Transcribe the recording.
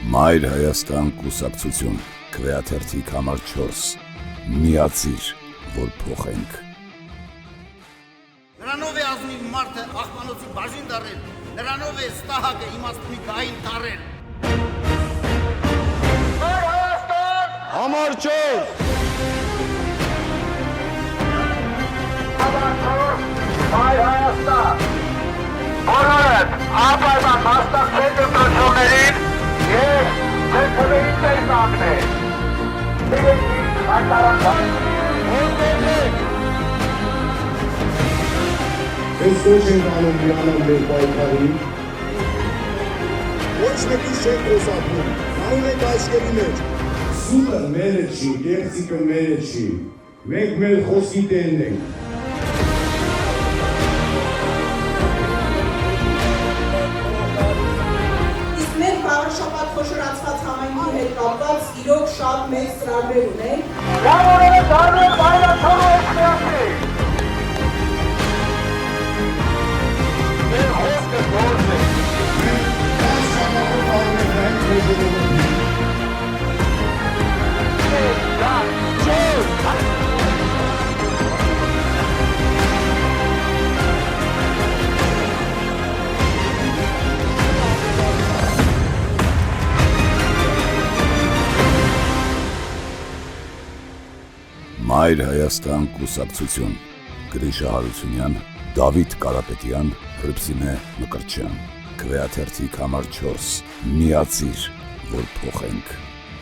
Մայր Հայաստան կուսակցություն, քվեաթերթիկ համար 4, միացիր, որ փոխենք։ Նրանով է ազնիվ մարդը աղբանոցի բաժին դարել, նրանով է ստահակը իմաստունի գային տարել։ Մայր Հայաստան, համար 4, համար 4, Մայր Հայաստան, բոլորդ ապայման մասնակցել դպրոցումներին և ձեզվերին տես ակնել։ Դիրեցիք հայտարանքային հոնդերնեք։ Ես ոչ ենք անում միանալ մեր պայքարին, ոչ մեկի չենք խոսապում, անում ենք աչկերի մեջ։ Սուտը մերը չի, գեղցիկը մերը չի, մենք մեր խոսքի տերն ենք։ Իսկ մեր բարաշապատ խոշորացված համայնքի հետ կապված իրոք շատ մեծ ծրագրեր ունենք։ Գավորերը դարներ բայրացանու եք միացրի։ Մեր խոսքը գործ է։ Այս շապատով արմենք ենք խոժորովում։ Մայր Հայաստան կուսակցություն, Գրիշա Հարությունյան, Դավիթ Կարապետյան, Հռիփսիմե Մկրտչյան, քվեաթերթիկ համար 4, միացիր, որ փոխենք։